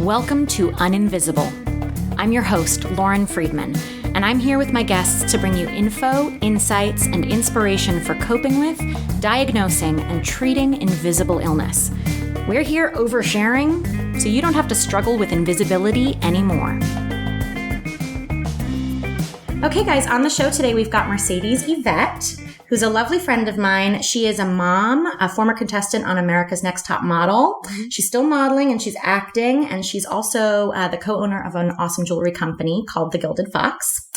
Welcome to Uninvisible. I'm your host, Lauren Friedman, and I'm here with my guests to bring you info, insights, and inspiration for coping with, diagnosing, and treating invisible illness. We're here oversharing so you don't have to struggle with invisibility anymore. Okay, guys, on the show today, we've got Mercedes Yvette, who's a lovely friend of mine. She is a mom, a former contestant on America's Next Top Model. She's still modeling and she's acting, and she's also the co-owner of an awesome jewelry company called The Gilded Fox.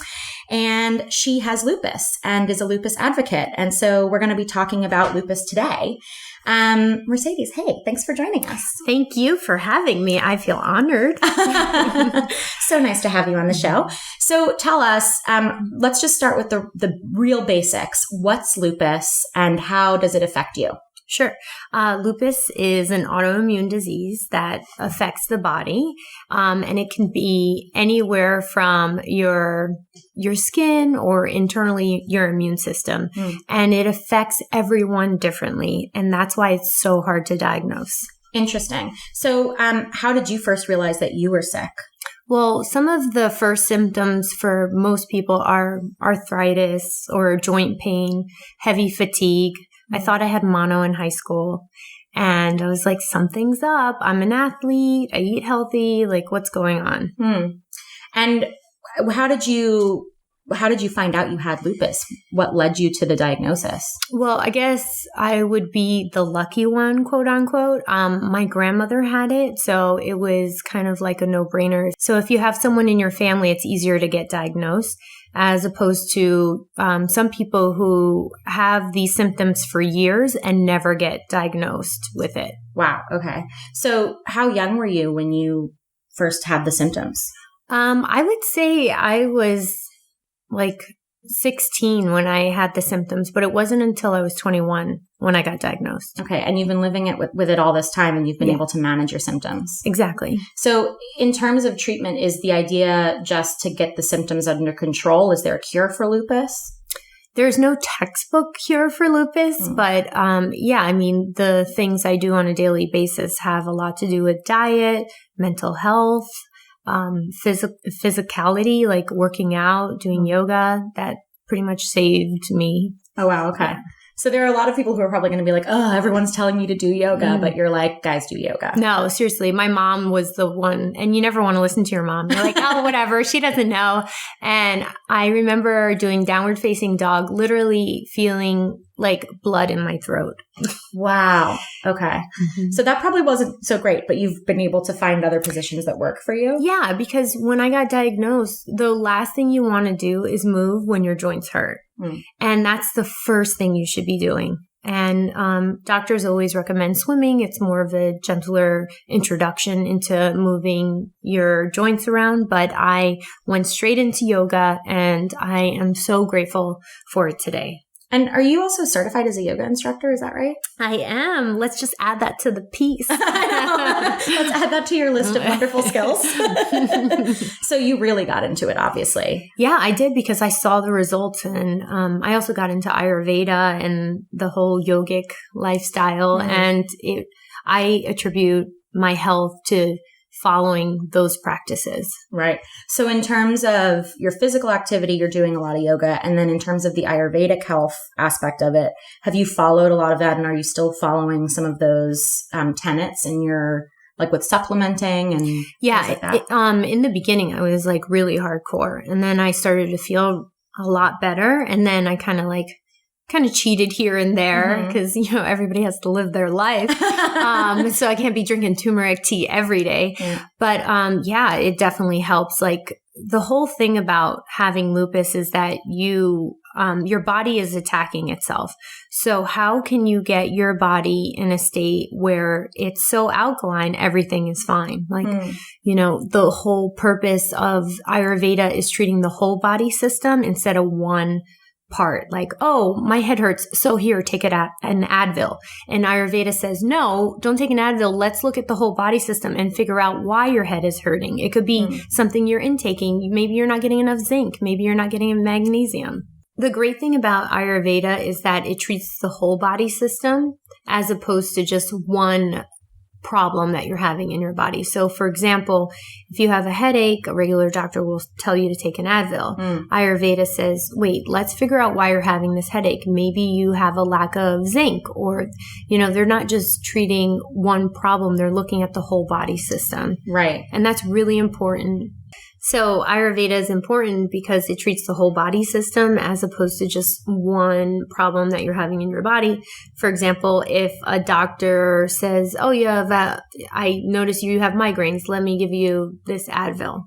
And she has lupus and is a lupus advocate. And so we're going to be talking about lupus today. Mercedes, hey, thanks for joining us. Thank you for having me. I feel honored. So nice to have you on the show. So tell us, let's just start with the real basics. What's lupus and how does it affect you? Sure. Lupus is an autoimmune disease that affects the body, and it can be anywhere from your skin or internally your immune system, and it affects everyone differently, and that's why it's so hard to diagnose. Interesting. So how did you first realize that you were sick? Well, some of the first symptoms for most people are arthritis or joint pain, heavy fatigue. I thought I had mono in high school, and I was like, something's up. I'm an athlete. I eat healthy. Like, what's going on? And how did you find out you had lupus? What led you to the diagnosis? Well, I guess I would be the lucky one, quote unquote. My grandmother had it, so it was kind of like a no-brainer. So if you have someone in your family, it's easier to get diagnosed, as opposed to some people who have these symptoms for years and never get diagnosed with it. Wow. Okay. So how young were you when you first had the symptoms? I would say I was like 16 when I had the symptoms, but it wasn't until I was 21 when I got diagnosed. Okay. And you've been living it with it all this time, and you've been able to manage your symptoms. Exactly. So in terms of treatment, is the idea just to get the symptoms under control? Is there a cure for lupus? There's no textbook cure for lupus, but I mean, the things I do on a daily basis have a lot to do with diet, mental health, physicality, like working out, doing yoga. That pretty much saved me. Oh, wow. Okay. Yeah. So there are a lot of people who are probably going to be like, oh, everyone's telling me to do yoga, but you're like, guys, do yoga. No, seriously. My mom was the one, and you never want to listen to your mom. You're like, oh, whatever. She doesn't know. And I remember doing downward facing dog, literally feeling like blood in my throat. Wow. Okay. So that probably wasn't so great, but you've been able to find other positions that work for you? Yeah, because when I got diagnosed, the last thing you want to do is move when your joints hurt. And that's the first thing you should be doing. And doctors always recommend swimming. It's more of a gentler introduction into moving your joints around. But I went straight into yoga, and I am so grateful for it today. And are you also certified as a yoga instructor? Is that right? I am. Let's just add that to the piece. Let's add that to your list of wonderful skills. So you really got into it, obviously. Yeah, I did, because I saw the results. And I also got into Ayurveda and the whole yogic lifestyle. And I attribute my health to following those practices. Right. So in terms of your physical activity, you're doing a lot of yoga. And then in terms of the Ayurvedic health aspect of it, have you followed a lot of that? And are you still following some of those tenets in your, like with supplementing and things like that? In the beginning, I was like really hardcore. And then I started to feel a lot better. And then I kind of cheated here and there, because, everybody has to live their life. So I can't be drinking turmeric tea every day. But it definitely helps. Like, the whole thing about having lupus is that your body is attacking itself. So how can you get your body in a state where it's so alkaline, everything is fine? Like, the whole purpose of Ayurveda is treating the whole body system instead of one part. Like, oh, my head hurts, so here, take an Advil. And Ayurveda says, no, don't take an Advil. Let's look at the whole body system and figure out why your head is hurting. It could be something you're intaking. Maybe you're not getting enough zinc. Maybe you're not getting enough magnesium. The great thing about Ayurveda is that it treats the whole body system as opposed to just one problem that you're having in your body. So for example, if you have a headache, a regular doctor will tell you to take an Advil. Ayurveda says, wait, let's figure out why you're having this headache. Maybe you have a lack of zinc, or, they're not just treating one problem. They're looking at the whole body system. Right. And that's really important. So Ayurveda is important because it treats the whole body system as opposed to just one problem that you're having in your body. For example, if a doctor says, oh, I notice you have migraines, let me give you this Advil.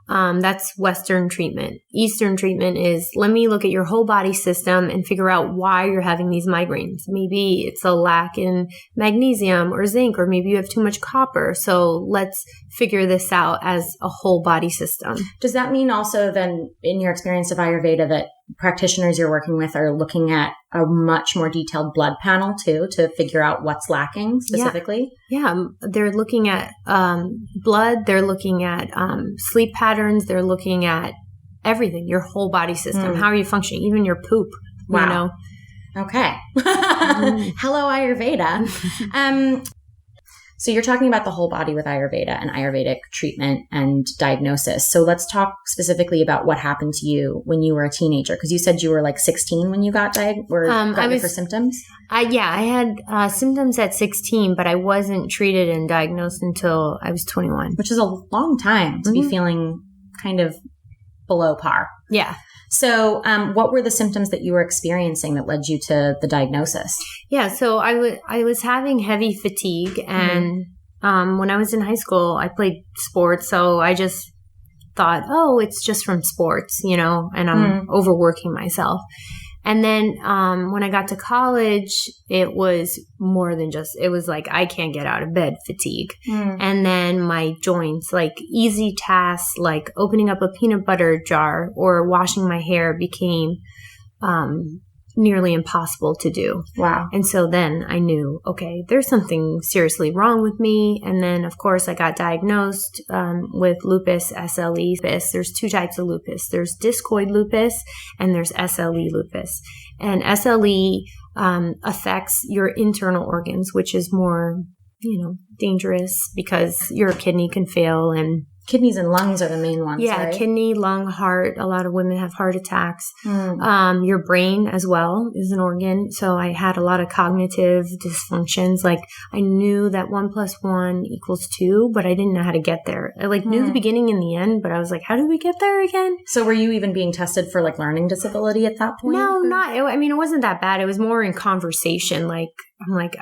That's Western treatment. Eastern treatment is, let me look at your whole body system and figure out why you're having these migraines. Maybe it's a lack in magnesium or zinc, or maybe you have too much copper. So let's figure this out as a whole body system. Does that mean also then, in your experience of Ayurveda, that practitioners you're working with are looking at a much more detailed blood panel too, to figure out what's lacking specifically? Yeah. They're looking at blood. They're looking at sleep patterns. They're looking at everything, your whole body system. How are you functioning? Even your poop. Wow. Okay. Hello, Ayurveda. So you're talking about the whole body with Ayurveda and Ayurvedic treatment and diagnosis. So let's talk specifically about what happened to you when you were a teenager, because you said you were like 16 when you got diagnosed for symptoms. I had symptoms at 16, but I wasn't treated and diagnosed until I was 21. Which is a long time to be feeling kind of below par. Yeah. So what were the symptoms that you were experiencing that led you to the diagnosis? Yeah, so I was having heavy fatigue, and when I was in high school, I played sports, so I just thought, oh, it's just from sports, and I'm overworking myself. And then when I got to college, it was more than just, it was like, I can't get out of bed fatigue. And then my joints, like easy tasks, like opening up a peanut butter jar or washing my hair became nearly impossible to do. Wow. And so then I knew, okay, there's something seriously wrong with me. And then, of course, I got diagnosed with lupus, SLE. There's two types of lupus. There's discoid lupus and there's SLE lupus. And SLE affects your internal organs, which is more, dangerous because your kidney can fail, and kidneys and lungs are the main ones, right? Kidney, lung, heart. A lot of women have heart attacks. Your brain as well is an organ. So I had a lot of cognitive dysfunctions. Like I knew that 1 + 1 = 2, but I didn't know how to get there. I knew the beginning and the end, but I was like, how did we get there again? So were you even being tested for learning disability at that point? No, not. It wasn't that bad. It was more in conversation. I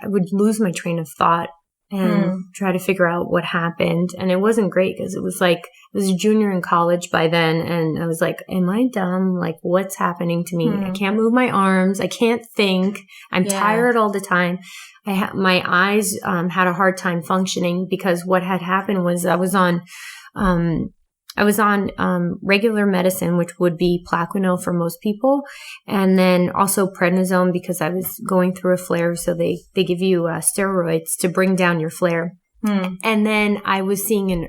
would lose my train of thought and try to figure out what happened. And it wasn't great because it was a junior in college by then. And I was like, am I dumb? What's happening to me? I can't move my arms. I can't think. I'm tired all the time. My eyes had a hard time functioning because what had happened was I was on regular medicine, which would be Plaquenil for most people, and then also prednisone because I was going through a flare. So they give you steroids to bring down your flare. And then I was seeing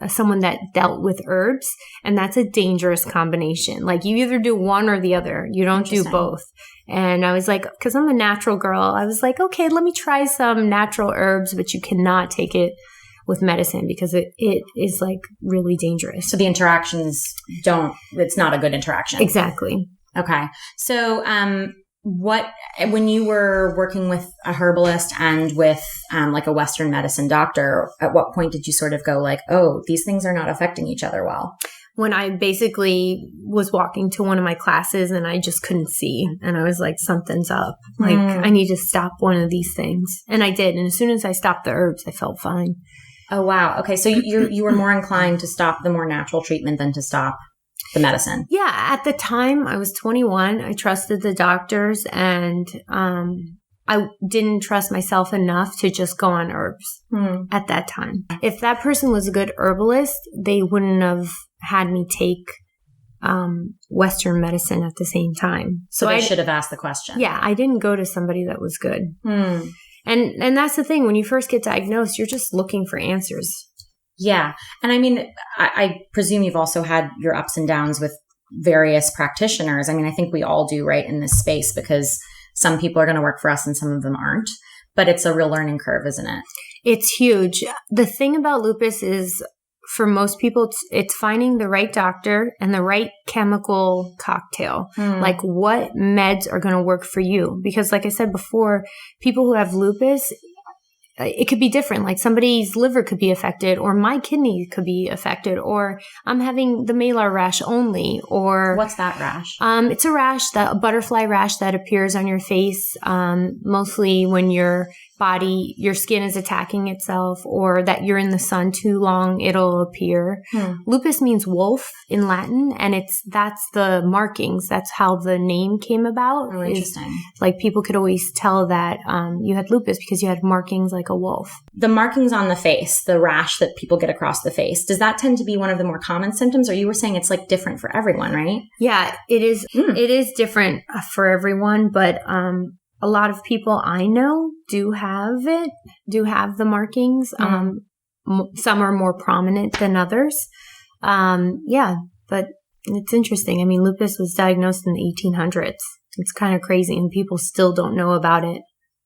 someone that dealt with herbs, and that's a dangerous combination. You either do one or the other. You don't do both. And I was like, because I'm a natural girl, I was like, okay, let me try some natural herbs, but you cannot take it with medicine because it is really dangerous. So the interactions it's not a good interaction. Exactly. Okay. So when you were working with a herbalist and with a Western medicine doctor, at what point did you sort of go oh, these things are not affecting each other well? When I basically was walking to one of my classes and I just couldn't see. And I was like, something's up. I need to stop one of these things. And I did. And as soon as I stopped the herbs, I felt fine. Oh, wow. Okay. So you were more inclined to stop the more natural treatment than to stop the medicine. Yeah. At the time, I was 21. I trusted the doctors, and I didn't trust myself enough to just go on herbs at that time. If that person was a good herbalist, they wouldn't have had me take Western medicine at the same time. So I should have asked the question. Yeah. I didn't go to somebody that was good. And that's the thing. When you first get diagnosed, you're just looking for answers. Yeah. And I mean, I presume you've also had your ups and downs with various practitioners. I mean, I think we all do, right, in this space, because some people are going to work for us and some of them aren't. but it's a real learning curve, isn't it? It's huge. The thing about lupus is, for most people, it's finding the right doctor and the right chemical cocktail. Like what meds are going to work for you? Because like I said before, people who have lupus, it could be different. Like somebody's liver could be affected, or my kidney could be affected, or I'm having the malar rash only, or what's that rash? It's a rash, a butterfly rash that appears on your face, mostly when your skin is attacking itself, or that you're in the sun too long, it'll appear. Lupus means wolf in Latin, and that's the markings. That's how the name came about. Oh, interesting. Like people could always tell that you had lupus because you had markings like a wolf. The markings on the face, the rash that people get across the face, does that tend to be one of the more common symptoms? Or you were saying it's like different for everyone, right? Yeah, it is. It is different for everyone, but a lot of people I know do have the markings. Some are more prominent than others. But it's interesting. I mean, lupus was diagnosed in the 1800s. It's kind of crazy, and people still don't know about it.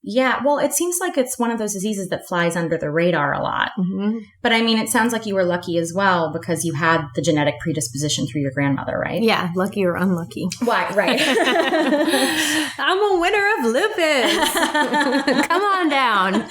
Yeah, well, it seems like it's one of those diseases that flies under the radar a lot. But I mean, it sounds like you were lucky as well because you had the genetic predisposition through your grandmother, right? Yeah, lucky or unlucky. Why? Right. I'm a winner of lupus. Come on down.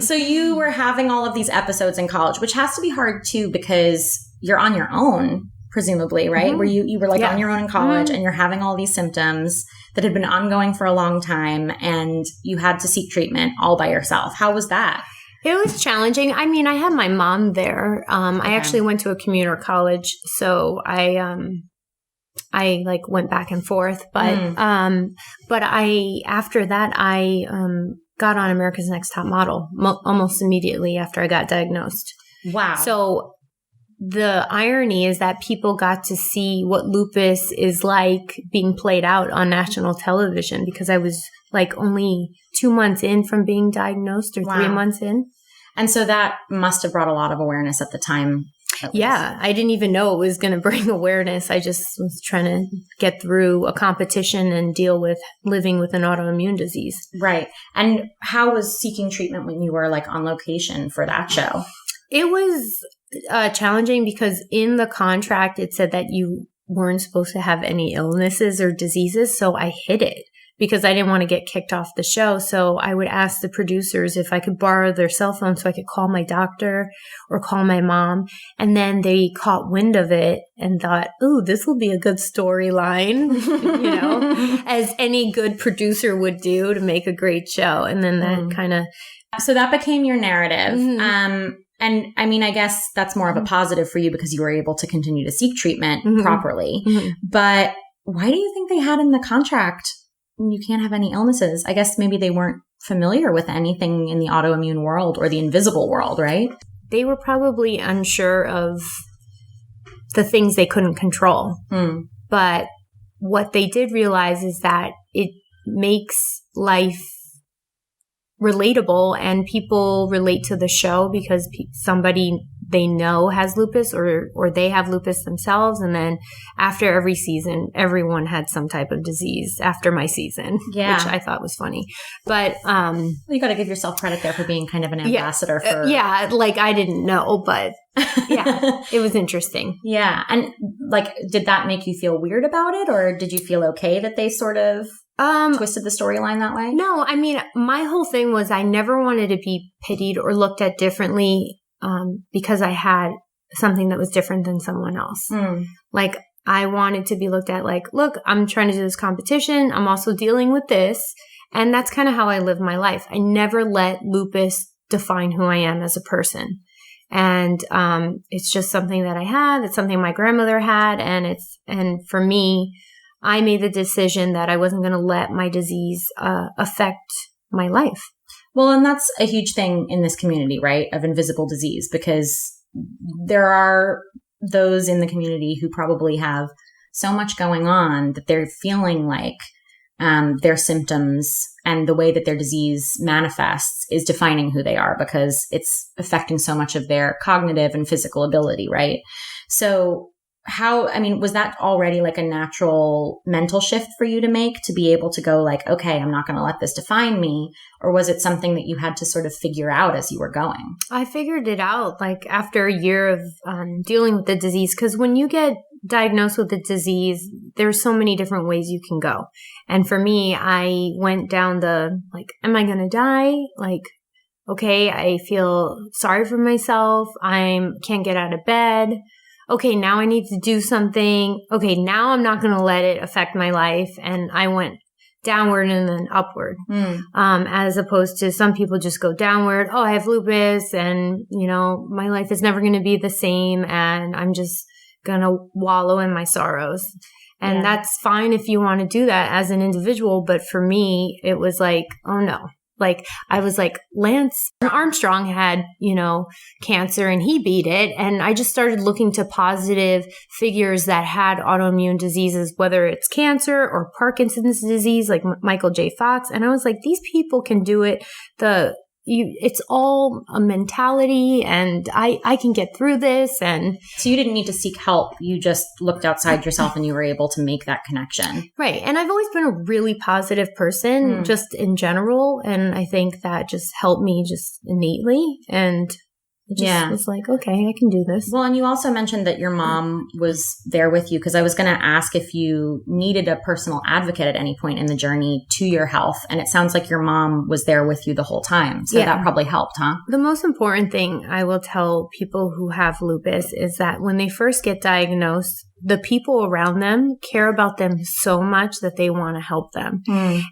So you were having all of these episodes in college, which has to be hard too because you're on your own, presumably, right? Where you were like on your own in college and you're having all these symptoms that had been ongoing for a long time, and you had to seek treatment all by yourself. How was that? It was challenging. I mean, I had my mom there. I actually went to a commuter college, so I like went back and forth. But after that I got on America's Next Top Model almost immediately after I got diagnosed. Wow. So the irony is that people got to see what lupus is like being played out on national television because I was like only 2 months in from being diagnosed or 3 months in. And so that must have brought a lot of awareness at the time. Yeah, I didn't even know it was going to bring awareness. I just was trying to get through a competition and deal with living with an autoimmune disease. Right. And how was seeking treatment when you were like on location for that show? It was challenging because in the contract, it said that you weren't supposed to have any illnesses or diseases. So I hid it because I didn't want to get kicked off the show. So I would ask the producers if I could borrow their cell phone so I could call my doctor or call my mom. And then they caught wind of it and thought, ooh, this will be a good storyline, as any good producer would do to make a great show. And then that kind of... So that became your narrative. And I mean, I guess that's more of a positive for you because you were able to continue to seek treatment properly. But why do you think they had in the contract you can't have any illnesses? I guess maybe they weren't familiar with anything in the autoimmune world or the invisible world, right? They were probably unsure of the things they couldn't control. But what they did realize is that it makes life relatable and people relate to the show because somebody they know has lupus or they have lupus themselves. And then after every season, everyone had some type of disease after my season, which I thought was funny. But you got to give yourself credit there for being kind of an ambassador for... like I didn't know, but it was interesting. Yeah. And like, did that make you feel weird about it? Or did you feel okay that they sort of twisted the storyline that way? No, I mean, my whole thing was I never wanted to be pitied or looked at differently because I had something that was different than someone else. Like, I wanted to be looked at like, look, I'm trying to do this competition. I'm also dealing with this. And that's kind of how I live my life. I never let lupus define who I am as a person. And it's just something that I have. It's something my grandmother had. And for me, I made the decision that I wasn't going to let my disease affect my life. Well, and that's a huge thing in this community, right, of invisible disease, because there are those in the community who probably have so much going on that they're feeling like their symptoms and the way that their disease manifests is defining who they are because it's affecting so much of their cognitive and physical ability, right? So was that already like a natural mental shift for you to make, to be able to go like, okay, I'm not going to let this define me? Or was it something that you had to sort of figure out as you were going? I figured it out like after a year of dealing with the disease. Because when you get diagnosed with the disease, there's so many different ways you can go. And for me, I went down the like, am I going to die? Like, okay, I feel sorry for myself. I can't get out of bed. Okay, now I need to do something. Okay, now I'm not going to let it affect my life. And I went downward and then upward, as opposed to some people just go downward. Oh, I have lupus and, my life is never going to be the same and I'm just going to wallow in my sorrows. And that's fine if you want to do that as an individual. But for me, it was like, oh no. Like, I was like, Lance Armstrong had, cancer and he beat it. And I just started looking to positive figures that had autoimmune diseases, whether it's cancer or Parkinson's disease, like Michael J. Fox. And I was like, these people can do it. It's all a mentality and I can get through this. And so you didn't need to seek help. You just looked outside yourself and you were able to make that connection. Right. And I've always been a really positive person just in general. And I think that just helped me just innately. And it just was like, okay, I can do this. Well, and you also mentioned that your mom was there with you, because I was going to ask if you needed a personal advocate at any point in the journey to your health. And it sounds like your mom was there with you the whole time. So that probably helped, huh? The most important thing I will tell people who have lupus is that when they first get diagnosed, the people around them care about them so much that they want to help them.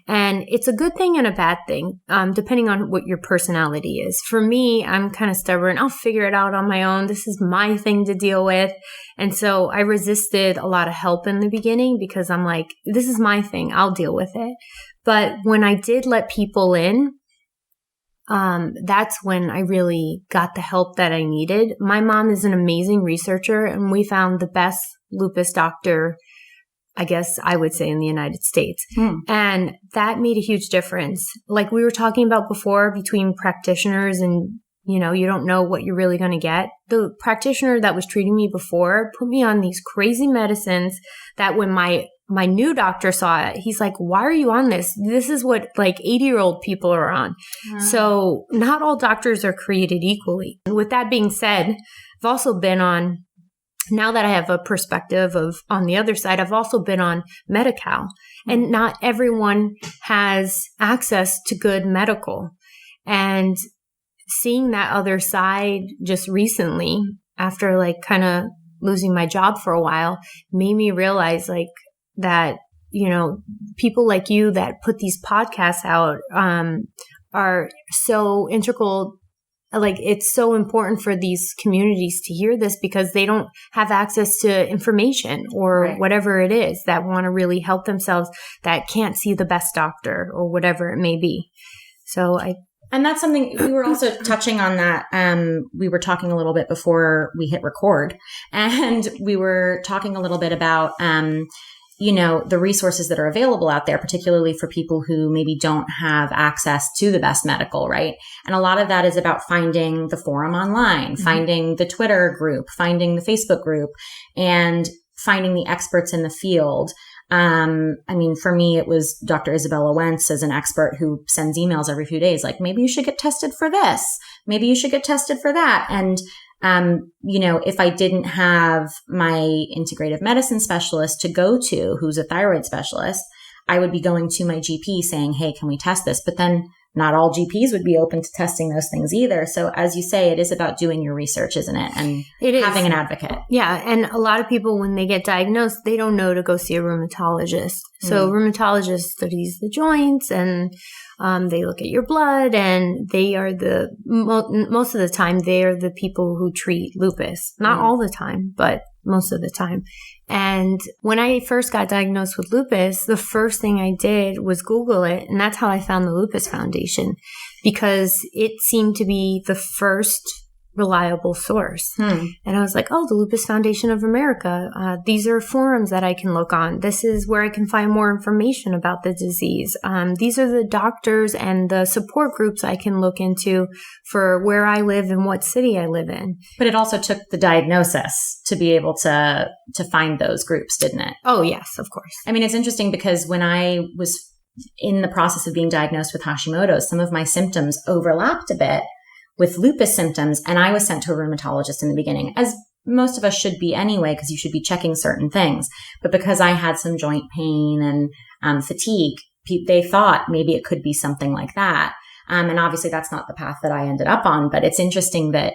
And it's a good thing and a bad thing, depending on what your personality is. For me, I'm kind of stubborn. I'll figure it out on my own. This is my thing to deal with. And so I resisted a lot of help in the beginning because I'm like, this is my thing. I'll deal with it. But when I did let people in, that's when I really got the help that I needed. My mom is an amazing researcher, and we found the best lupus doctor, I guess I would say, in the United States. And that made a huge difference. Like we were talking about before, between practitioners and, you don't know what you're really going to get. The practitioner that was treating me before put me on these crazy medicines that when my new doctor saw it, he's like, why are you on this? This is what like 80-year-old people are on. So not all doctors are created equally. And with that being said, I've also been on, now that I have a perspective of on the other side, I've also been on Medi-Cal, and not everyone has access to good medical. And seeing that other side just recently, after like kind of losing my job for a while, made me realize like that, people like you that put these podcasts out are so integral. Like, it's so important for these communities to hear this because they don't have access to information or whatever it is, that want to really help themselves, that can't see the best doctor or whatever it may be. And that's something we were also touching on that. We were talking a little bit before we hit record, and we were talking a little bit about, the resources that are available out there, particularly for people who maybe don't have access to the best medical, right? And a lot of that is about finding the forum online, finding the Twitter group, finding the Facebook group, and finding the experts in the field. For me, it was Dr. Isabella Wentz as an expert who sends emails every few days, like, maybe you should get tested for this. Maybe you should get tested for that. And if I didn't have my integrative medicine specialist to go to, who's a thyroid specialist, I would be going to my GP saying, hey, can we test this? But then not all GPs would be open to testing those things either. So as you say, it is about doing your research, isn't it? And having an advocate. Yeah. And a lot of people, when they get diagnosed, they don't know to go see a rheumatologist. So rheumatologist studies the joints and they look at your blood, and they are most of the time, they are the people who treat lupus. Not all the time, but most of the time. And when I first got diagnosed with lupus, the first thing I did was Google it. And that's how I found the Lupus Foundation, because it seemed to be the first reliable source. And I was like, oh, the Lupus Foundation of America. These are forums that I can look on. This is where I can find more information about the disease. These are the doctors and the support groups I can look into for where I live and what city I live in. But it also took the diagnosis to be able to find those groups, didn't it? Oh, yes, of course. I mean, it's interesting because when I was in the process of being diagnosed with Hashimoto's, some of my symptoms overlapped a bit with lupus symptoms. And I was sent to a rheumatologist in the beginning, as most of us should be anyway, because you should be checking certain things. But because I had some joint pain and fatigue, they thought maybe it could be something like that. And obviously that's not the path that I ended up on. But it's interesting that,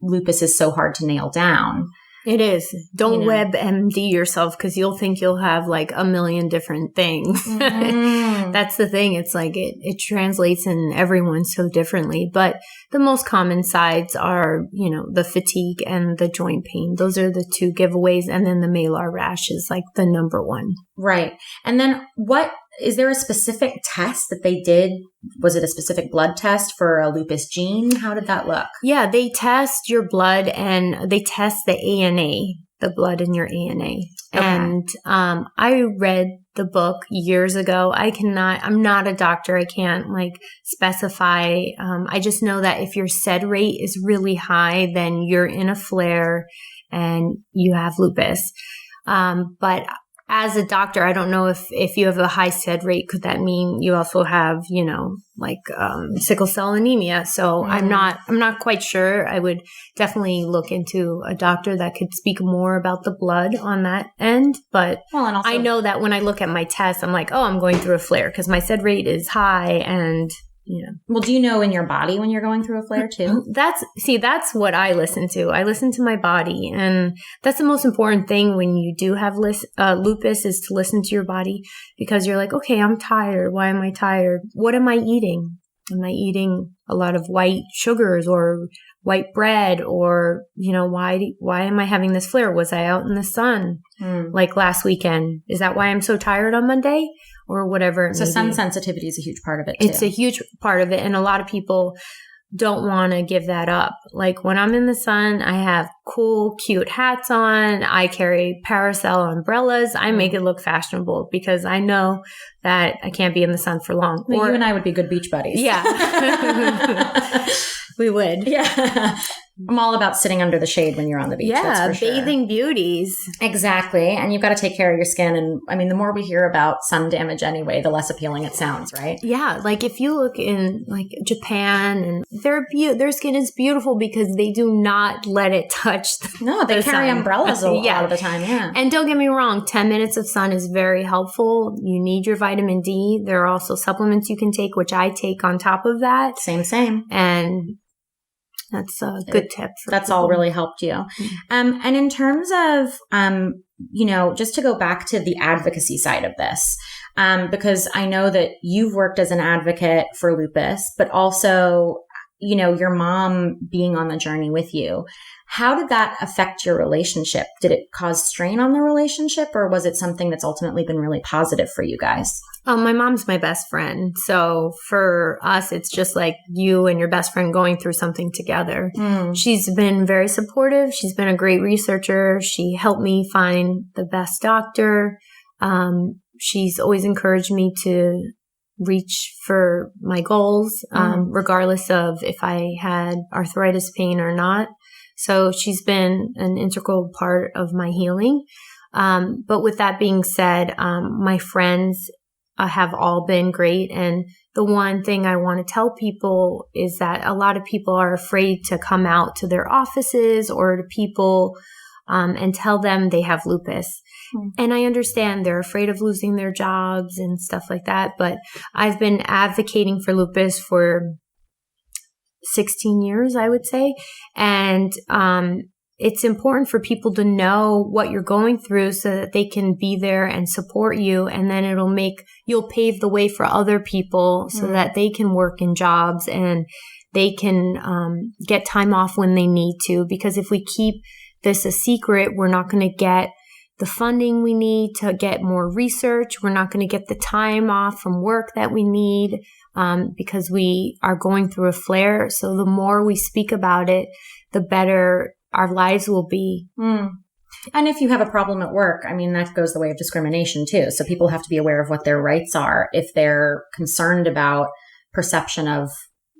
lupus is so hard to nail down. It is. Don't WebMD yourself because you'll think you'll have like a million different things. That's the thing. It's like it translates in everyone so differently. But the most common sides are, the fatigue and the joint pain. Those are the two giveaways. And then the malar rash is like the number one. Right. And then is there a specific test that they did? Was it a specific blood test for a lupus gene? How did that look? Yeah, they test your blood and they test the ANA, the blood in your ANA. Okay. And I read the book years ago. I'm not a doctor. I can't specify. I just know that if your SED rate is really high, then you're in a flare and you have lupus. But as a doctor, I don't know if you have a high SED rate, could that mean you also have, sickle cell anemia? So I'm not quite sure. I would definitely look into a doctor that could speak more about the blood on that end. But and also, I know that when I look at my test, I'm like, oh, I'm going through a flare because my SED rate is high and Well, do you know in your body when you're going through a flare too? That's what I listen to. I listen to my body. And that's the most important thing when you do have lupus is to listen to your body because you're like, okay, I'm tired. Why am I tired? What am I eating? Am I eating a lot of white sugars or white bread or, why am I having this flare? Was I out in the sun like last weekend? Is that why I'm so tired on Monday? Or whatever. So sun sensitivity is a huge part of it too. It's a huge part of it. And a lot of people don't want to give that up. Like when I'm in the sun, I have cool, cute hats on. I carry parasol umbrellas. I make it look fashionable because I know that I can't be in the sun for long. Well, you and I would be good beach buddies. Yeah. We would. Yeah. I'm all about sitting under the shade when you're on the beach. Yeah, that's for bathing beauties. Exactly. And you've got to take care of your skin. And I mean, the more we hear about sun damage anyway, the less appealing it sounds, right? Yeah. Like if you look in Japan and their skin is beautiful because they do not let it touch they carry umbrellas a lot of the time. Yeah. And don't get me wrong, 10 minutes of sun is very helpful. You need your vitamin D. There are also supplements you can take, which I take on top of that. Same. And that's a good tip. That's all really helped you. Mm-hmm. And in terms of, just to go back to the advocacy side of this, because I know that you've worked as an advocate for lupus, but also, your mom being on the journey with you. How did that affect your relationship? Did it cause strain on the relationship or was it something that's ultimately been really positive for you guys? My mom's my best friend. So for us, it's just like you and your best friend going through something together. She's been very supportive. She's been a great researcher. She helped me find the best doctor. She's always encouraged me to reach for my goals, regardless of if I had arthritis pain or not. So she's been an integral part of my healing. But with that being said, my friends have all been great. And the one thing I want to tell people is that a lot of people are afraid to come out to their offices or to people and tell them they have lupus. And I understand they're afraid of losing their jobs and stuff like that. But I've been advocating for lupus for 16 years, I would say. And it's important for people to know what you're going through so that they can be there and support you. And then you'll pave the way for other people so that they can work in jobs and they can get time off when they need to. Because if we keep this a secret, we're not going to get the funding we need to get more research. We're not going to get the time off from work that we need. because we are going through a flare. So the more we speak about it, the better our lives will be. And if you have a problem at work, I mean, that goes the way of discrimination too. So people have to be aware of what their rights are if they're concerned about perception of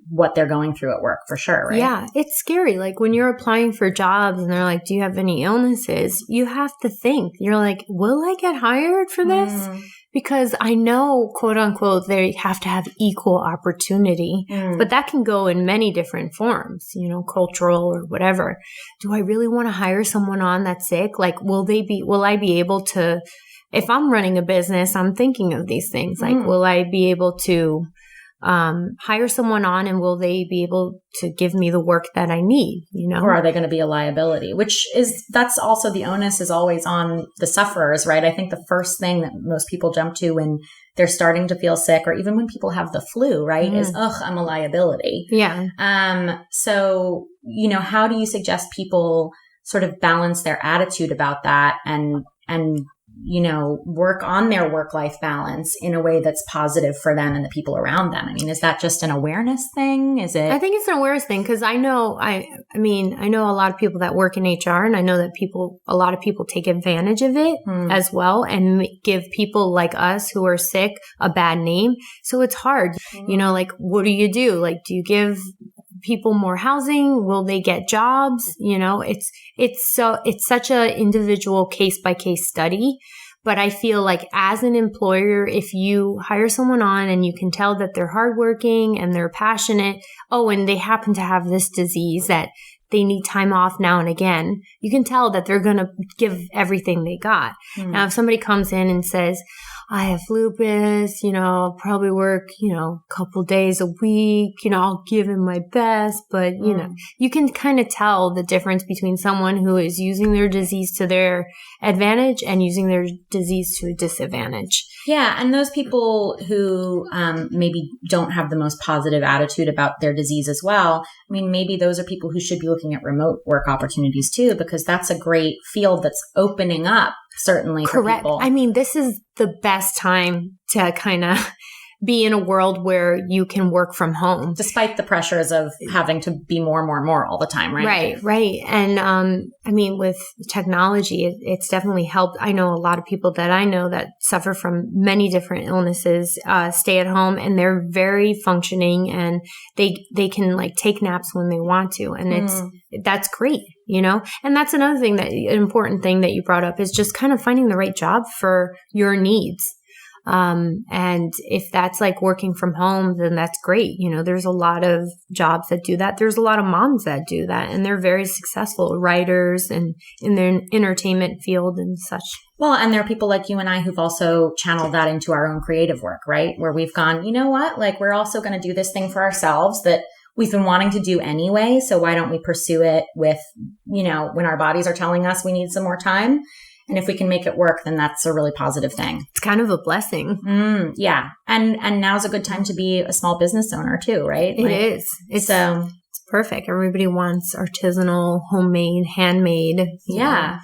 what they're going through at work, for sure, right? Yeah, it's scary. Like when you're applying for jobs and they're like, do you have any illnesses? You have to think. You're like, will I get hired for this? Because I know, quote unquote, they have to have equal opportunity, but that can go in many different forms, you know, cultural or whatever. Do I really want to hire someone on that's sick? Like, will I be able to, if I'm running a business, I'm thinking of these things. Like, will I be able to hire someone on, and will they be able to give me the work that I need, you know? Or are they going to be a liability? That's also the onus is always on the sufferers, right? I think the first thing that most people jump to when they're starting to feel sick, or even when people have the flu, right, is, I'm a liability. Yeah. So, you know, how do you suggest people sort of balance their attitude about that and, you know, work on their work-life balance in a way that's positive for them and the people around them? I mean, is that just an awareness thing? Is it? I think it's an awareness thing because I know a lot of people that work in HR, and I know that a lot of people take advantage of it as well and give people like us who are sick a bad name. So it's hard, you know, like, what do? Like, do you give people more housing? Will they get jobs? You know, it's such a individual case by case study. But I feel like as an employer, if you hire someone on and you can tell that they're hardworking and they're passionate, and they happen to have this disease that they need time off now and again, you can tell that they're going to give everything they got. Now, if somebody comes in and says, I have lupus, you know, I'll probably work, you know, a couple days a week, you know, I'll give it my best. But, you know, you can kind of tell the difference between someone who is using their disease to their advantage and using their disease to a disadvantage. Yeah. And those people who maybe don't have the most positive attitude about their disease as well, I mean, maybe those are people who should be looking at remote work opportunities too, because that's a great field that's opening up, certainly. Correct. For people. I mean, this is the best time to kind of be in a world where you can work from home. Despite the pressures of having to be more and more and more all the time, right? Right. And I mean, with technology, it's definitely helped. I know a lot of people that I know that suffer from many different illnesses, stay at home, and they're very functioning, and they can like take naps when they want to. And that's great, you know? And that's another thing an important thing that you brought up is just kind of finding the right job for your needs. And if that's like working from home, then that's great. You know, there's a lot of jobs that do that. There's a lot of moms that do that, and they're very successful writers and in their entertainment field and such. Well, and there are people like you and I who've also channeled that into our own creative work, right? Where we've gone, you know what, like we're also going to do this thing for ourselves that we've been wanting to do anyway. So why don't we pursue it with, you know, when our bodies are telling us we need some more time? And if we can make it work, then that's a really positive thing. It's kind of a blessing. Yeah. And now's a good time to be a small business owner too, right? It is. It's perfect. Everybody wants artisanal, homemade, handmade. Yeah.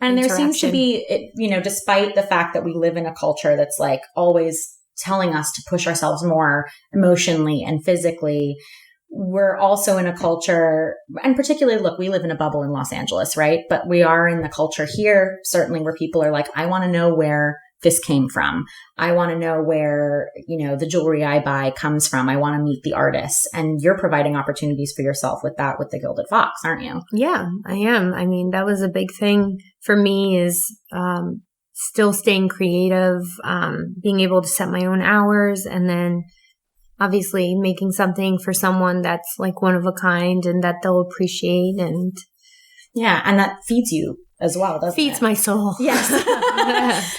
And there seems to be, you know, despite the fact that we live in a culture that's like always telling us to push ourselves more emotionally and physically, we're also in a culture, and particularly, look, we live in a bubble in Los Angeles, right? But we are in the culture here, certainly, where people are like, I want to know where this came from. I want to know where, you know, the jewelry I buy comes from. I want to meet the artists. And you're providing opportunities for yourself with that, with the Gilded Fox, aren't you? Yeah, I am. I mean, that was a big thing for me is still staying creative, being able to set my own hours, and then obviously making something for someone that's like one of a kind and that they'll appreciate. And yeah, and that feeds you as well, doesn't it? Feeds my soul. Yes.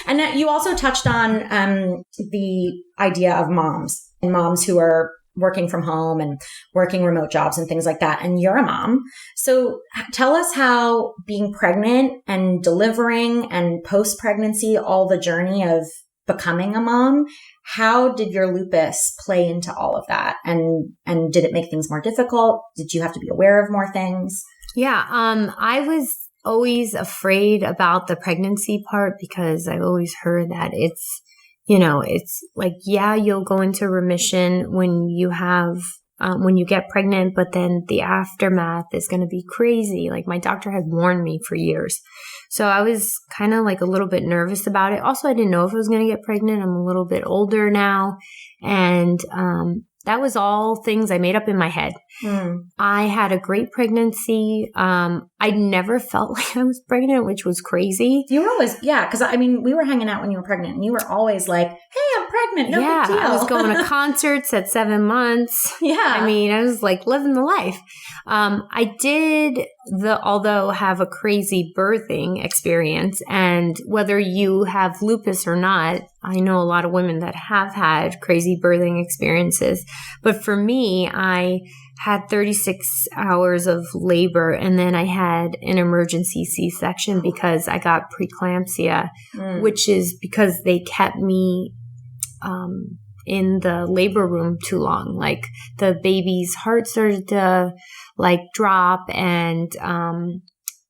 And you also touched on the idea of moms and moms who are working from home and working remote jobs and things like that. And you're a mom. So tell us how being pregnant and delivering and post-pregnancy, all the journey of becoming a mom, how did your lupus play into all of that? And did it make things more difficult? Did you have to be aware of more things? Yeah. I was always afraid about the pregnancy part because I've always heard that it's, it's like, yeah, you'll go into remission when you have, when you get pregnant, but then the aftermath is going to be crazy. Like my doctor had warned me for years. So I was kind of like a little bit nervous about it. Also, I didn't know if I was going to get pregnant. I'm a little bit older now. And, that was all things I made up in my head. I had a great pregnancy. I never felt like I was pregnant, which was crazy. You were always, because we were hanging out when you were pregnant and you were always like, hey, I'm pregnant. No big deal. I was going to concerts at 7 months. I was like living the life. I did although have a crazy birthing experience, and whether you have lupus or not, I know a lot of women that have had crazy birthing experiences. But for me, I had 36 hours of labor, and then I had an emergency C-section because I got preeclampsia, which is because they kept me in the labor room too long. Like the baby's heart started to drop, and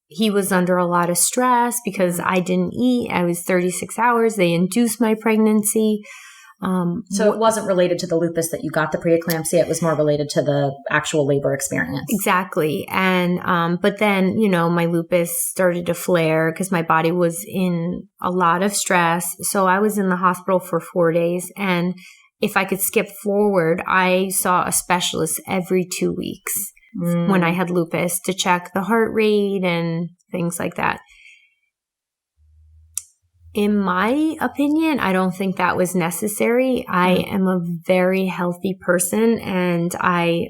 he was under a lot of stress because I didn't eat. I was 36 hours. They induced my pregnancy. So it wasn't related to the lupus that you got the preeclampsia. It was more related to the actual labor experience. Exactly. And, but then, my lupus started to flare because my body was in a lot of stress. So I was in the hospital for 4 days. And if I could skip forward, I saw a specialist every 2 weeks when I had lupus to check the heart rate and things like that. In my opinion, I don't think that was necessary. I am a very healthy person, and I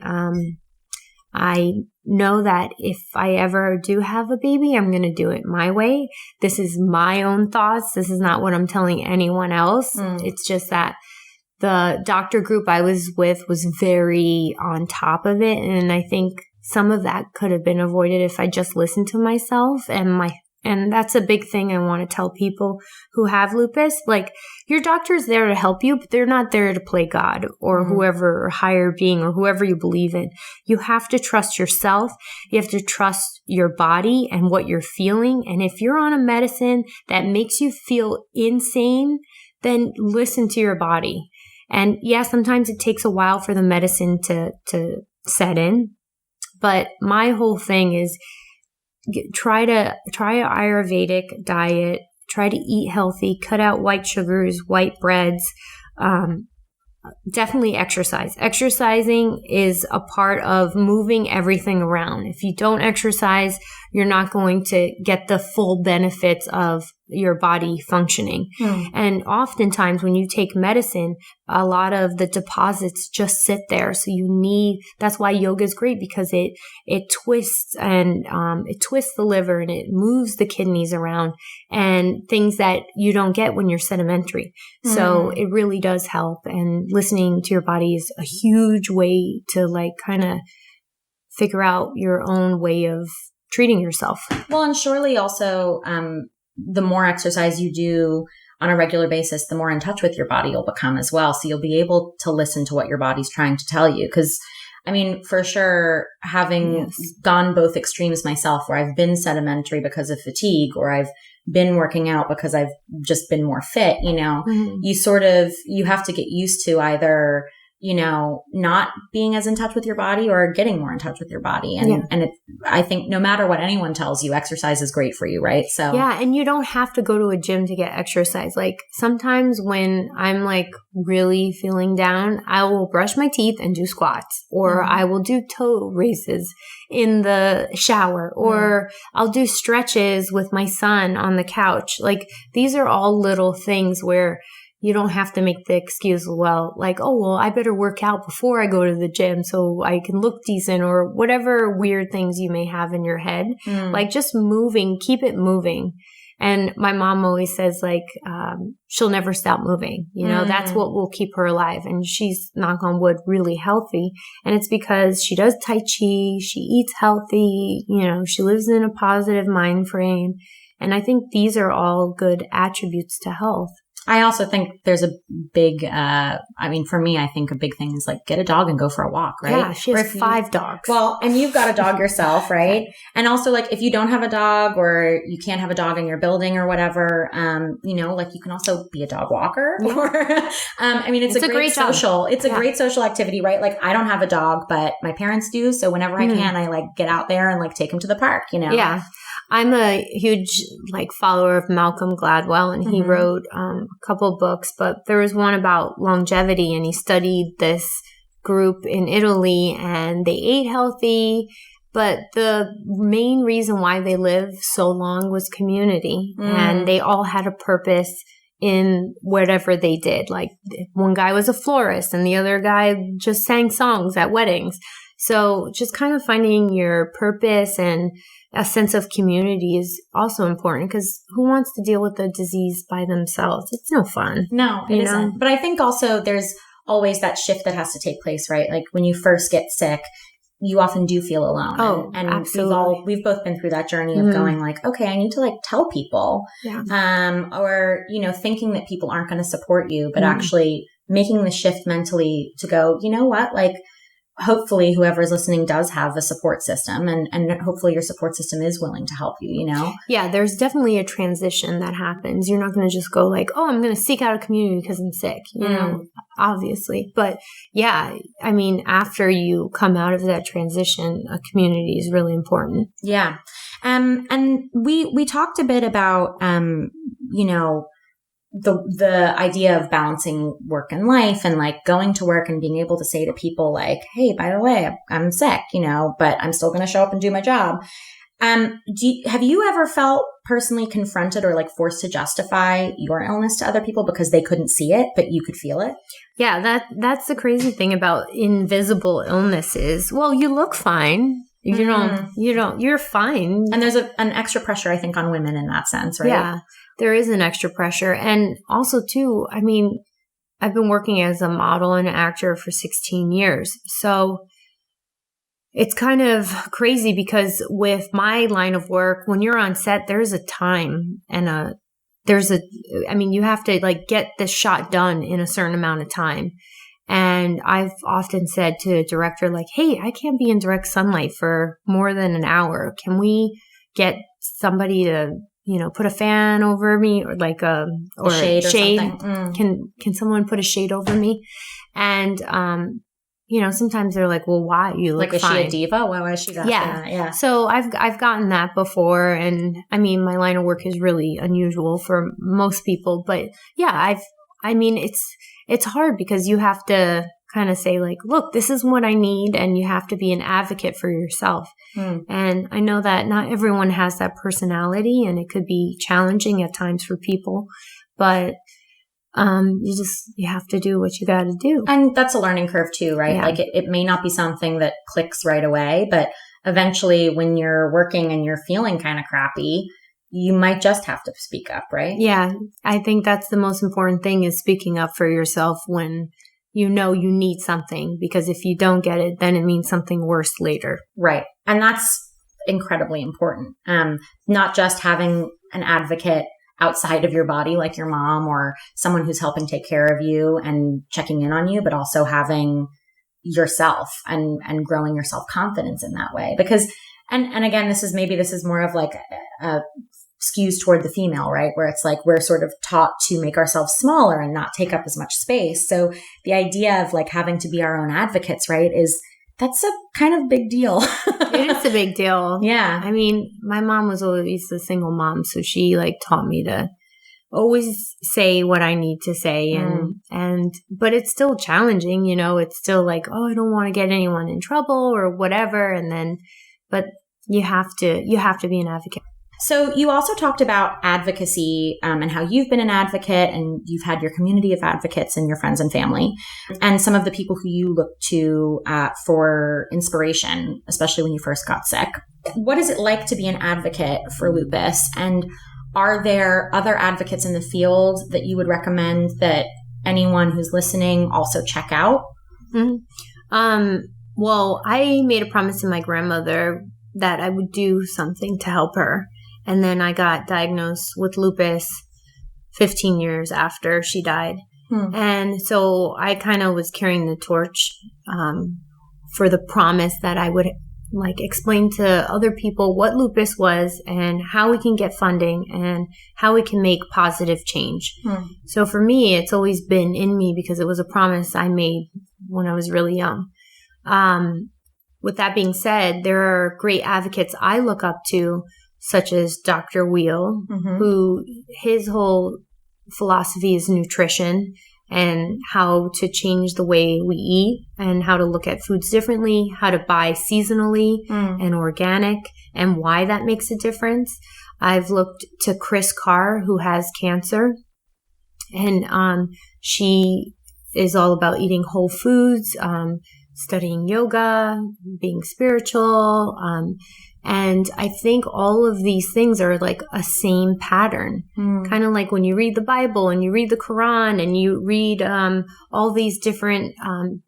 know that if I ever do have a baby, I'm going to do it my way. This is my own thoughts. This is not what I'm telling anyone else. It's just that the doctor group I was with was very on top of it. And I think some of that could have been avoided if I just listened to myself and that's a big thing I want to tell people who have lupus. Like, your doctor is there to help you, but they're not there to play God or whoever, or higher being, or whoever you believe in. You have to trust yourself. You have to trust your body and what you're feeling. And if you're on a medicine that makes you feel insane, then listen to your body. And yeah, sometimes it takes a while for the medicine to set in. But my whole thing is, try an Ayurvedic diet, try to eat healthy, cut out white sugars, white breads, definitely exercise. Exercising is a part of moving everything around. If you don't exercise, you're not going to get the full benefits of your body functioning. And oftentimes when you take medicine, a lot of the deposits just sit there. So that's why yoga is great, because it twists and it twists the liver and it moves the kidneys around, and things that you don't get when you're sedimentary. So it really does help. And listening to your body is a huge way to kind of figure out your own way of treating yourself. Well, and surely also, the more exercise you do on a regular basis, the more in touch with your body you'll become as well. So you'll be able to listen to what your body's trying to tell you. Because, for sure, having gone both extremes myself, where I've been sedimentary because of fatigue, or I've been working out because I've just been more fit, you have to get used to either, not being as in touch with your body or getting more in touch with your body. And I think no matter what anyone tells you, exercise is great for you, right? So yeah, and you don't have to go to a gym to get exercise. Like, sometimes when I'm really feeling down, I will brush my teeth and do squats, or I will do toe raises in the shower, or I'll do stretches with my son on the couch. Like, these are all little things where you don't have to make the excuse, I better work out before I go to the gym so I can look decent, or whatever weird things you may have in your head. Just moving, keep it moving. And my mom always says, she'll never stop moving. That's what will keep her alive. And she's, knock on wood, really healthy. And it's because she does Tai Chi, she eats healthy, she lives in a positive mind frame. And I think these are all good attributes to health. I also think there's a big, for me, I think a big thing is like get a dog and go for a walk, right? Yeah, she has 5 dogs. Well, and you've got a dog yourself, right? And also like if you don't have a dog or you can't have a dog in your building or whatever, like you can also be a dog walker. Yeah. Or, it's a great social, it's a great social activity, right? Like I don't have a dog, but my parents do. So whenever I can, I like get out there and like take them to the park, Yeah. I'm a huge like follower of Malcolm Gladwell, and he wrote a couple books, but there was one about longevity, and he studied this group in Italy, and they ate healthy, but the main reason why they lived so long was community, and they all had a purpose in whatever they did. Like one guy was a florist, and the other guy just sang songs at weddings. So just kind of finding your purpose and a sense of community is also important, because who wants to deal with a disease by themselves? It's no fun. No, it isn't. But I think also there's always that shift that has to take place, right? Like when you first get sick, you often do feel alone. Oh, and absolutely. We've both been through that journey of going like, okay, I need to like tell people, or, thinking that people aren't going to support you, but actually making the shift mentally to go, you know what, like, hopefully whoever's listening does have a support system, and hopefully your support system is willing to help you, Yeah, there's definitely a transition that happens. You're not going to just go like, oh, I'm going to seek out a community because I'm sick, obviously. But yeah, after you come out of that transition, a community is really important. Yeah. And we talked a bit about, the idea of balancing work and life, and like going to work and being able to say to people like, hey, by the way, I'm sick, but I'm still going to show up and do my job. Have you ever felt personally confronted or like forced to justify your illness to other people because they couldn't see it, but you could feel it? Yeah, that's the crazy thing about invisible illnesses. Well, you look fine. You're fine. And there's an extra pressure, I think, on women in that sense, right? Yeah. There is an extra pressure. And also, too, I've been working as a model and actor for 16 years. So it's kind of crazy because with my line of work, when you're on set, there's a time and you have to like get this shot done in a certain amount of time. And I've often said to a director, like, hey, I can't be in direct sunlight for more than an hour. Can we get somebody to put a fan over me, or like a shade. Or something. Can someone put a shade over me? And, sometimes they're like, well, why? You look like, fine. Is she a diva? Why is she that? Yeah. So I've gotten that before. And my line of work is really unusual for most people, but yeah, it's hard because you have to kind of say like, look, this is what I need. And you have to be an advocate for yourself. And I know that not everyone has that personality, and it could be challenging at times for people, but you have to do what you got to do. And that's a learning curve too, right? Yeah. Like it may not be something that clicks right away, but eventually when you're working and you're feeling kind of crappy, you might just have to speak up, right? Yeah. I think that's the most important thing, is speaking up for yourself when you need something, because if you don't get it, then it means something worse later. Right. And that's incredibly important. Not just having an advocate outside of your body, like your mom or someone who's helping take care of you and checking in on you, but also having yourself and growing your self-confidence in that way. Because, and again, this is more of like skews toward the female, right? Where it's like we're sort of taught to make ourselves smaller and not take up as much space. So the idea of like having to be our own advocates, right, that's a kind of big deal. It is a big deal. Yeah. My mom was always a single mom, so she like taught me to always say what I need to say, but it's still challenging, it's still like, oh, I don't want to get anyone in trouble or whatever. But you have to be an advocate. So you also talked about advocacy and how you've been an advocate, and you've had your community of advocates and your friends and family, and some of the people who you look to for inspiration, especially when you first got sick. What is it like to be an advocate for lupus? And are there other advocates in the field that you would recommend that anyone who's listening also check out? Well, I made a promise to my grandmother that I would do something to help her. And then I got diagnosed with lupus 15 years after she died. And so I kind of was carrying the torch for the promise that I would like explain to other people what lupus was and how we can get funding and how we can make positive change. So for me, it's always been in me because it was a promise I made when I was really young. With that being said, there are great advocates I look up to, such as Dr. Wheel, who his whole philosophy is nutrition and how to change the way we eat and how to look at foods differently, how to buy seasonally and organic, and why that makes a difference. I've looked to Chris Carr, who has cancer, and she is all about eating whole foods, studying yoga, being spiritual, and I think all of these things are like a same pattern. Kind of like when you read the Bible and you read the Quran and you read all these different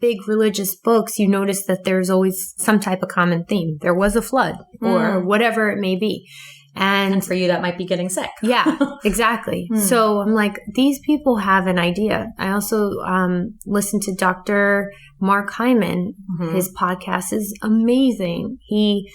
big religious books, you notice that there's always some type of common theme. There was a flood or whatever it may be. And for you, that might be getting sick. Yeah, exactly. So I'm like, these people have an idea. I also listened to Dr. Mark Hyman. His podcast is amazing. He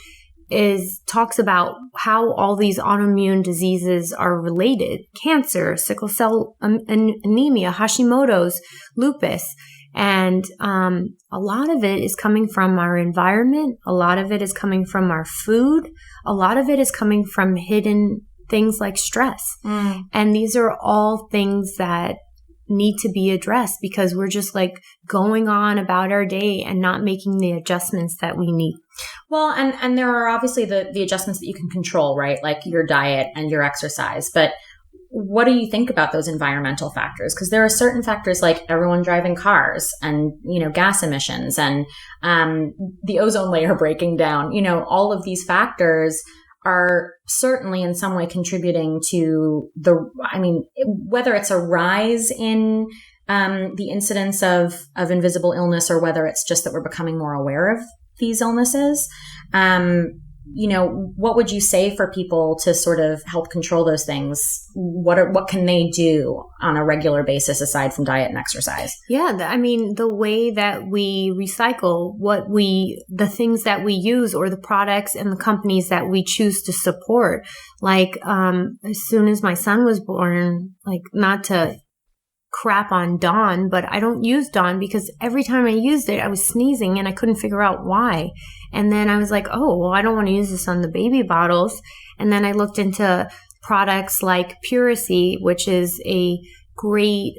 talks about how all these autoimmune diseases are related. Cancer, sickle cell anemia, Hashimoto's, lupus. And a lot of it is coming from our environment. A lot of it is coming from our food. A lot of it is coming from hidden things like stress. And these are all things that need to be addressed because we're just like going on about our day and not making the adjustments that we need. Well, and there are obviously the adjustments that you can control, right? Like your diet and your exercise. But what do you think about those environmental factors? Because there are certain factors like everyone driving cars and, gas emissions and the ozone layer breaking down. All of these factors are certainly in some way contributing to whether it's a rise in the incidence of invisible illness or whether it's just that we're becoming more aware of these illnesses. What would you say for people to sort of help control those things? What can they do on a regular basis aside from diet and exercise? Yeah, the way that we recycle the things that we use or the products and the companies that we choose to support. Like, as soon as my son was born, like not to crap on Dawn, but I don't use Dawn because every time I used it, I was sneezing and I couldn't figure out why. And then I was like, oh, well, I don't want to use this on the baby bottles. And then I looked into products like Puracy, which is a great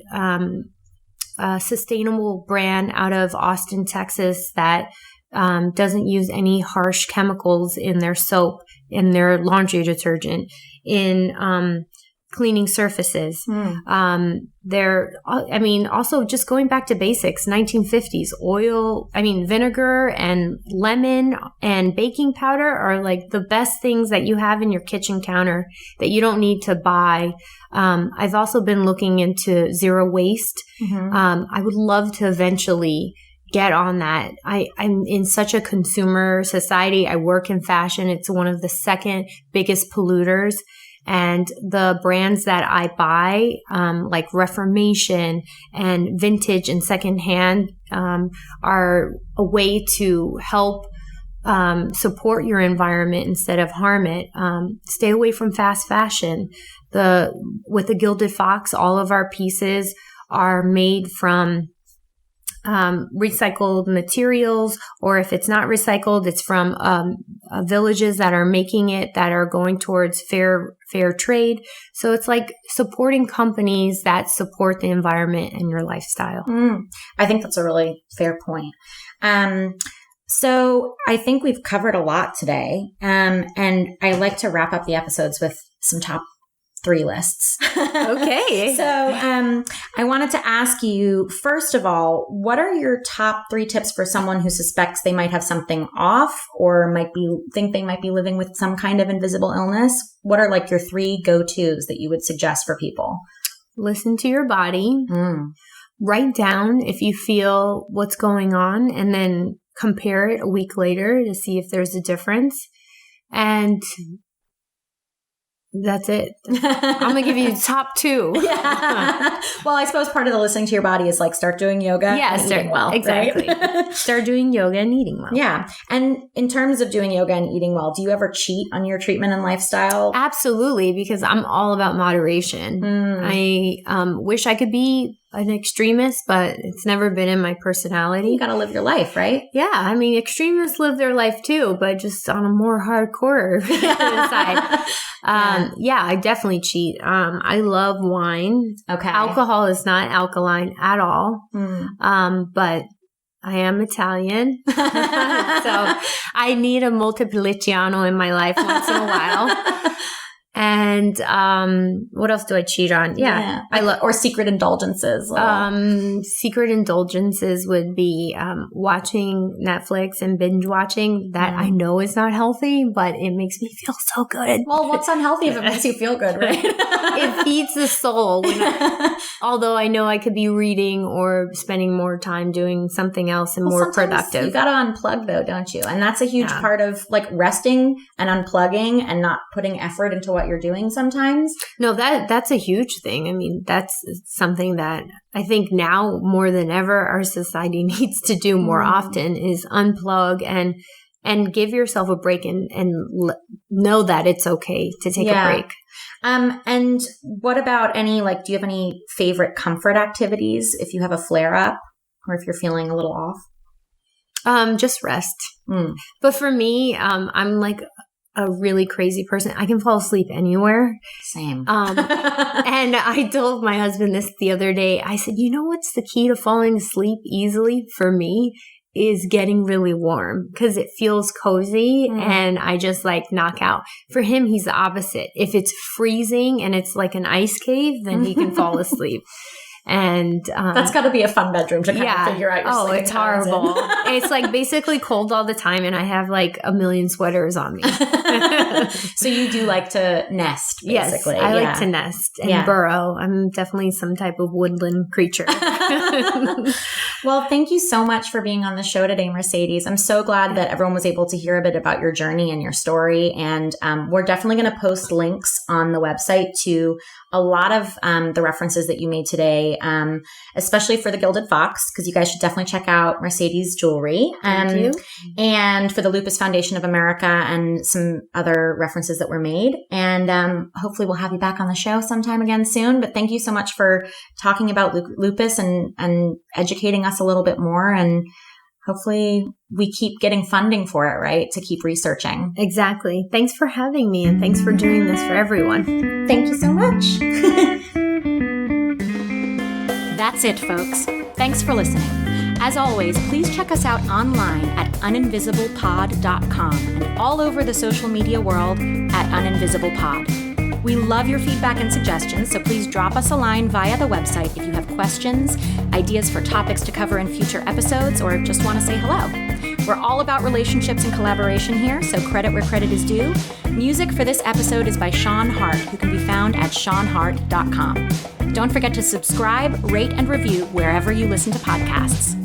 sustainable brand out of Austin, Texas that doesn't use any harsh chemicals in their soap, in their laundry detergent, in cleaning surfaces. Also just going back to basics, 1950s, vinegar and lemon and baking powder are like the best things that you have in your kitchen counter that you don't need to buy. I've also been looking into zero waste. I would love to eventually get on that. I'm in such a consumer society. I work in fashion. It's one of the second biggest polluters. And the brands that I buy, like Reformation and Vintage and Secondhand, are a way to help support your environment instead of harm it. Stay away from fast fashion. With the Gilded Fox, all of our pieces are made from recycled materials, or if it's not recycled, it's from villages that are making it, that are going towards fair trade. So it's like supporting companies that support the environment and your lifestyle. I think that's a really fair point. So I think we've covered a lot today, and I like to wrap up the episodes with some top 3 lists. Okay. So I wanted to ask you, first of all, what are your top 3 tips for someone who suspects they might have something off or think they might be living with some kind of invisible illness? What are like your 3 go-tos that you would suggest for people? Listen to your body. Write down if you feel what's going on and then compare it a week later to see if there's a difference. And That's it. I'm going to give you the top 2. Yeah. Well, I suppose part of the listening to your body is like start doing yoga and eating well. Exactly. Right? Start doing yoga and eating well. Yeah. And in terms of doing yoga and eating well, do you ever cheat on your treatment and lifestyle? Absolutely, because I'm all about moderation. I wish I could be an extremist, but it's never been in my personality. You got to live your life, right? Yeah. I mean, extremists live their life too, but just on a more hardcore side. Yeah, I definitely cheat. I love wine. Okay. Alcohol is not alkaline at all. But I am Italian. So I need a Montepulciano in my life once in a while. And what else do I cheat on? Yeah. I love or secret indulgences. Secret indulgences would be watching Netflix and binge watching. That I know is not healthy, but it makes me feel so good. Well, what's unhealthy if it makes you feel good, right? It feeds the soul. Although I know I could be reading or spending more time doing something else and more productive. You got to unplug though, don't you? And that's a huge part of like resting and unplugging and not putting effort into what you're doing sometimes. No, that's a huge thing. I mean, that's something that I think now more than ever our society needs to do more often is unplug and give yourself a break and know that it's okay to take a break. And what about do you have any favorite comfort activities if you have a flare up or if you're feeling a little off? Just rest. But for me, I'm like a really crazy person. I can fall asleep anywhere. Same. And I told my husband this the other day. I said, you know what's the key to falling asleep easily for me is getting really warm because it feels cozy and I just like knock out. For him, he's the opposite. If it's freezing and it's like an ice cave, then he can fall asleep. And that's got to be a fun bedroom to kind of figure out your sleeping it's horrible. It's like basically cold all the time, and I have like a million sweaters on me. So you do like to nest, basically. Yes, I like to nest and burrow. I'm definitely some type of woodland creature. Well, thank you so much for being on the show today, Mercedes. I'm so glad that everyone was able to hear a bit about your journey and your story. And we're definitely going to post links on the website to a lot of the references that you made today, especially for the Gilded Fox, because you guys should definitely check out Mercedes Jewelry. Thank you. And for the Lupus Foundation of America and some other references that were made. And hopefully we'll have you back on the show sometime again soon. But thank you so much for talking about lupus and educating us a little bit more. And hopefully we keep getting funding for it, right? To keep researching. Exactly. Thanks for having me and thanks for doing this for everyone. Thank you so much. That's it, folks. Thanks for listening. As always, please check us out online at uninvisiblepod.com and all over the social media world at uninvisiblepod. We love your feedback and suggestions, so please drop us a line via the website if you have questions, ideas for topics to cover in future episodes, or just want to say hello. We're all about relationships and collaboration here, so credit where credit is due. Music for this episode is by Sean Hart, who can be found at seanhart.com. Don't forget to subscribe, rate, and review wherever you listen to podcasts.